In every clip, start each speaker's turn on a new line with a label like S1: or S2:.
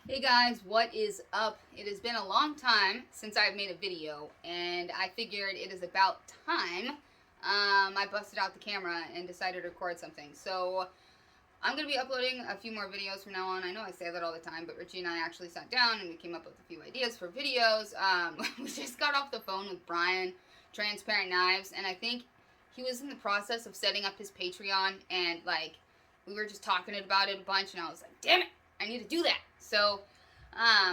S1: Hey guys, what is up? It has been a long time since I've made a video, and I figured it is about time. I busted out the camera and decided to record something. So I'm going to be uploading a few more videos from now on. I know I say that all the time, but Richie and I actually sat down and we came up with a few ideas for videos. We just got off the phone with Brian, Transparent Knives, and I think he was in the process of setting up his Patreon, and we were just talking about it a bunch, and I was like, damn it, I need to do that. So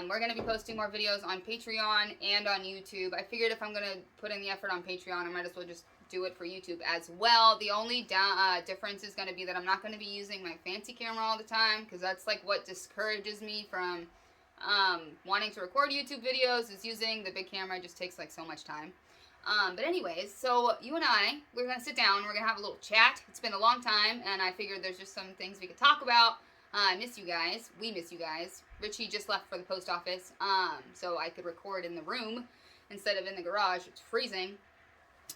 S1: we're going to be posting more videos on Patreon and on YouTube. I figured if I'm going to put in the effort on Patreon, I might as well just do it for YouTube as well. The only difference is going to be that I'm not going to be using my fancy camera all the time, because that's like what discourages me from wanting to record YouTube videos, is using the big camera. It just takes like so much time. But anyways, so you and we're going to sit down, we're going to have a little chat. It's been a long time, and I figured there's just some things we could talk about. I miss you guys. We miss you guys. Richie just left for the post office, so I could record in the room instead of in the garage. It's freezing.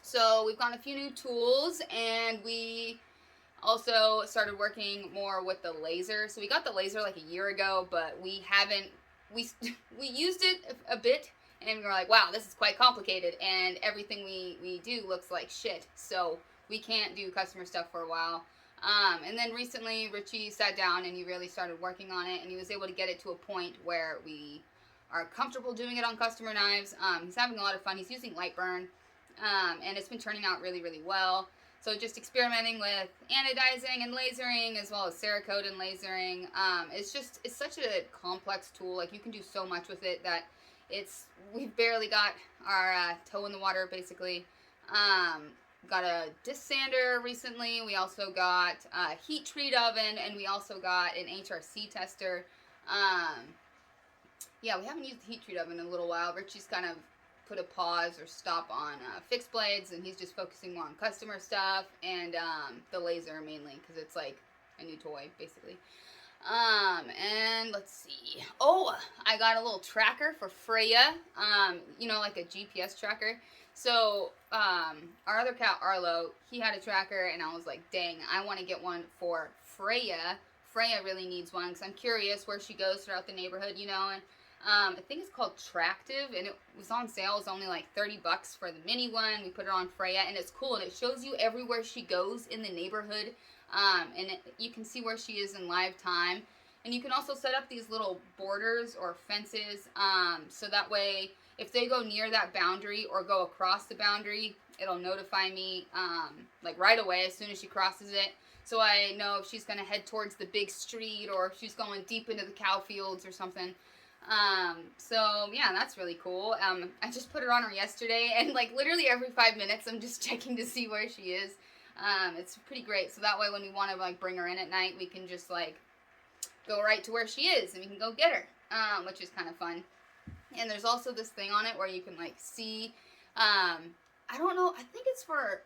S1: So we've gotten a few new tools, and we also started working more with the laser. So we got the laser like a year ago, but we used it a bit, and we were like, wow, this is quite complicated, and everything we do looks like shit. So we can't do customer stuff for a while. And then recently, Richie sat down and he really started working on it, and he was able to get it to a point where we are comfortable doing it on customer knives. He's having a lot of fun. He's using Lightburn, and it's been turning out really, really well. So just experimenting with anodizing and lasering, as well as Cerakote and lasering. It's such a complex tool. Like, you can do so much with it that we've barely got our toe in the water, basically. Got a disc sander recently. We also got a heat treat oven, and we also got an HRC tester. Yeah, we haven't used the heat treat oven in a little while. Richie's kind of put a pause or stop on fixed blades, and he's just focusing more on customer stuff and the laser mainly, because it's like a new toy, basically. And let's see. Oh, I got a little tracker for Freya. Like a GPS tracker. So, our other cat, Arlo, he had a tracker, and I was like, dang, I want to get one for Freya. Freya really needs one, because I'm curious where she goes throughout the neighborhood, and I think it's called Tractive, and it was on sale. It was only like $30 for the mini one. We put it on Freya, and it's cool, and it shows you everywhere she goes in the neighborhood, you can see where she is in live time. And you can also set up these little borders or fences, so that way, if they go near that boundary or go across the boundary, it'll notify me, like right away as soon as she crosses it. So I know if she's going to head towards the big street, or if she's going deep into the cow fields or something. So yeah, that's really cool. I just put her on her yesterday, and like literally every 5 minutes, I'm just checking to see where she is. It's pretty great. So that way, when we want to like bring her in at night, we can just like go right to where she is, and we can go get her, which is kind of fun. And there's also this thing on it where you can like see, I don't know, I think it's for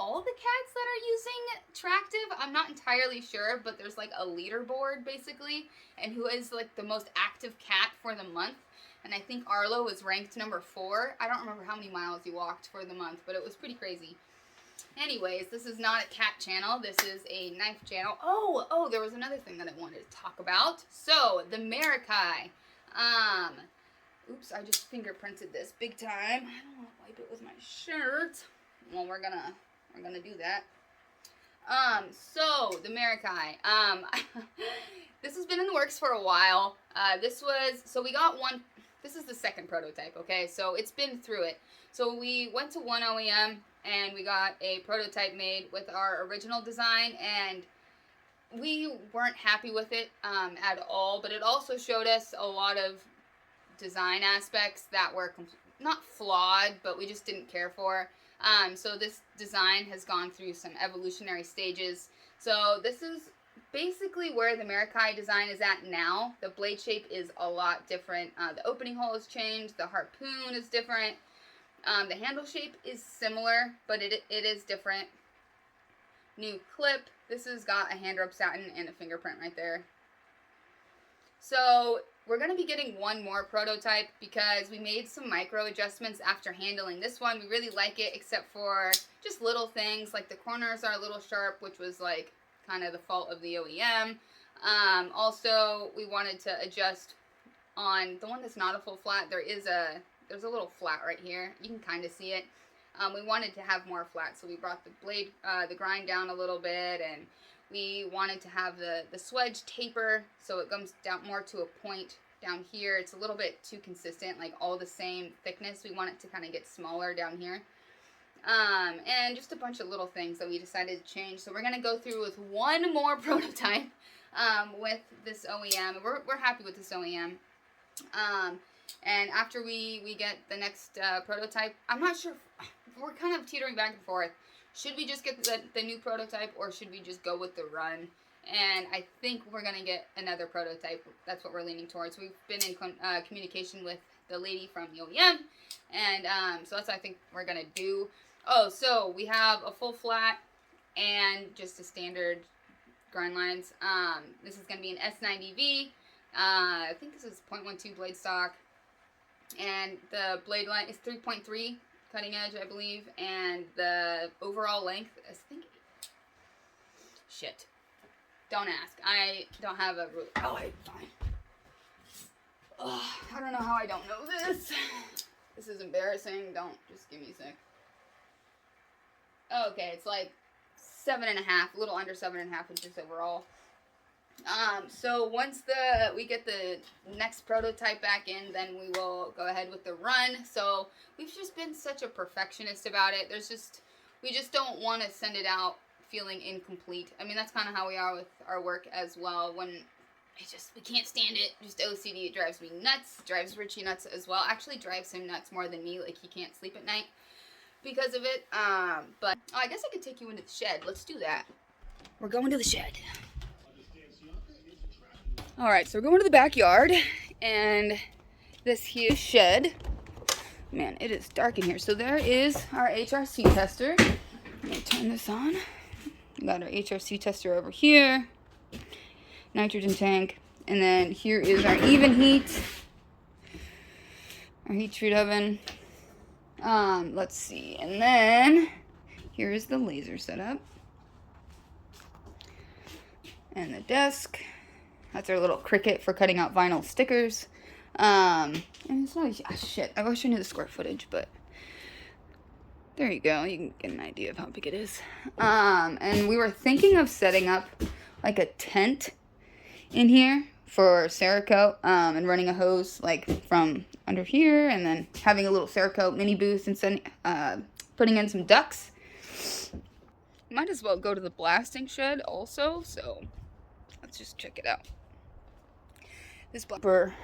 S1: all the cats that are using Tractive. I'm not entirely sure, but there's like a leaderboard basically, and who is like the most active cat for the month. And I think Arlo is ranked number 4. I don't remember how many miles he walked for the month, but it was pretty crazy. Anyways, this is not a cat channel. This is a knife channel. Oh, there was another thing that I wanted to talk about. So, the Merakai. Oops, I just fingerprinted this big time. I don't want to wipe it with my shirt. Well, we're gonna do that. So the Merakai. This has been in the works for a while. We got one. This is the second prototype. Okay, so it's been through it. So we went to one OEM and we got a prototype made with our original design, and we weren't happy with it at all. But it also showed us a lot of design aspects that were not flawed, but we just didn't care for. So this design has gone through some evolutionary stages. So this is basically where the Merakai design is at now. The blade shape is a lot different. The opening hole has changed. The harpoon is different. The handle shape is similar, but it is different. New clip. This has got a hand rope satin and a fingerprint right there. So we're going to be getting one more prototype because we made some micro adjustments after handling this one. We really like it, except for just little things, like the corners are a little sharp, which was like kind of the fault of the OEM. Also, we wanted to adjust on the one that's not a full flat, there's a little flat right here. You can kind of see it. We wanted to have more flat, so we brought the blade, the grind down a little bit, and we wanted to have the swedge taper so it comes down more to a point down here. It's a little bit too consistent, like all the same thickness. We want it to kind of get smaller down here. And just a bunch of little things that we decided to change. So we're going to go through with one more prototype with this OEM. We're happy with this OEM. And after we get the next prototype, I'm not sure. We're kind of teetering back and forth. Should we just get the new prototype, or should we just go with the run? And I think we're going to get another prototype. That's what we're leaning towards. We've been in communication with the lady from the OEM, and so that's what I think we're going to do. Oh, so we have a full flat and just a standard grind lines. This is going to be an S90V. I think this is 0.12 blade stock. And the blade line is 3.3 cutting edge, I believe. And the overall length is, I think, shit. Don't ask. I don't have a ruler. Oh, wait, fine. Ugh, I don't know how I don't know this. This is embarrassing. Don't. Just give me a sec. Okay, it's like 7.5, a little under 7.5 inches overall. So once we get the next prototype back in, then we will go ahead with the run. So we've just been such a perfectionist about it. We just don't want to send it out feeling incomplete. I mean, that's kind of how we are with our work as well. When we can't stand it. Just OCD. It drives me nuts. Drives Richie nuts as well. Actually drives him nuts more than me. Like, he can't sleep at night because of it. But I guess I could take you into the shed. Let's do that. We're going to the shed. Alright, so we're going to the backyard, and this huge shed. Man, it is dark in here. So there is our HRC tester. Let me turn this on. We got our HRC tester over here. Nitrogen tank. And then here is our even heat. Our heat treat oven. Let's see. And then here is the laser setup. And the desk. That's our little Cricut for cutting out vinyl stickers. And it's not, shit, I wish I knew the square footage, but there you go. You can get an idea of how big it is. And we were thinking of setting up like a tent in here for Cerakote, and running a hose like from under here, and then having a little Cerakote mini booth and putting in some ducks. Might as well go to the blasting shed also, so let's just check it out. This blapper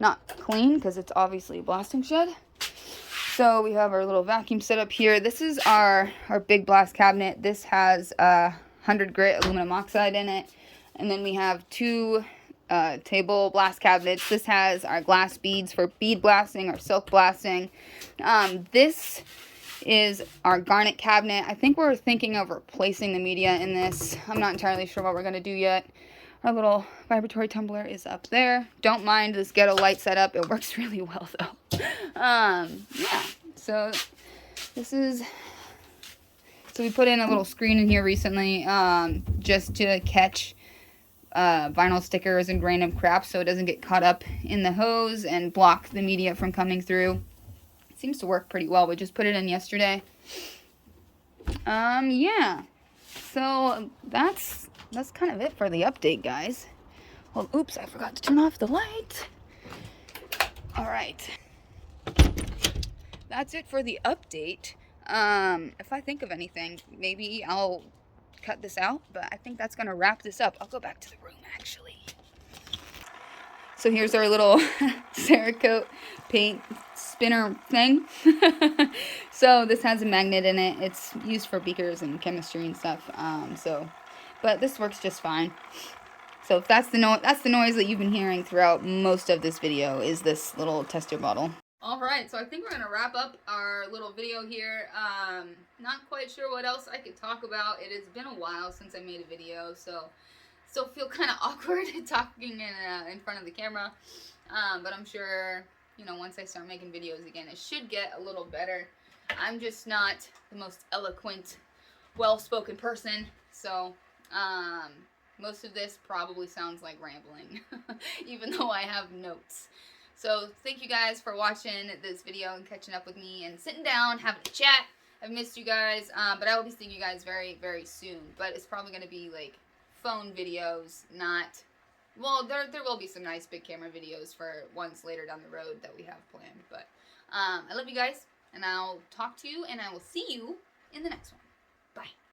S1: not clean because it's obviously a blasting shed. So we have our little vacuum set up here. This is our big blast cabinet. This has 100 grit aluminum oxide in it. And then we have two table blast cabinets. This has our glass beads for bead blasting or silk blasting. This is our garnet cabinet. I think we're thinking of replacing the media in this. I'm not entirely sure what we're going to do yet. Our little vibratory tumbler is up there. Don't mind this ghetto light setup. It works really well though. Yeah. So this is, so we put in a little screen in here recently, just to catch vinyl stickers and random crap so it doesn't get caught up in the hose and block the media from coming through. It seems to work pretty well. We just put it in yesterday. Yeah. So that's kind of it for the update, guys. Well, oops, I forgot to turn off the light. All right. That's it for the update. If I think of anything, maybe I'll cut this out, but I think that's going to wrap this up. I'll go back to the room, actually. So here's our little Cerakote paint spinner thing. So this has a magnet in it. It's used for beakers and chemistry and stuff. But this works just fine. So if that's the noise that you've been hearing throughout most of this video, is this little tester bottle. Alright, so I think we're going to wrap up our little video here. Not quite sure what else I could talk about. It has been a while since I made a video, so still feel kind of awkward talking in front of the camera. But I'm sure, you know, once I start making videos again, it should get a little better. I'm just not the most eloquent, well-spoken person, so Most of this probably sounds like rambling, even though I have notes. So thank you guys for watching this video and catching up with me and sitting down, having a chat. I've missed you guys, but I will be seeing you guys very, very soon. But it's probably going to be like phone videos, not... Well, there will be some nice big camera videos for ones later down the road that we have planned. But I love you guys, and I'll talk to you, and I will see you in the next one. Bye.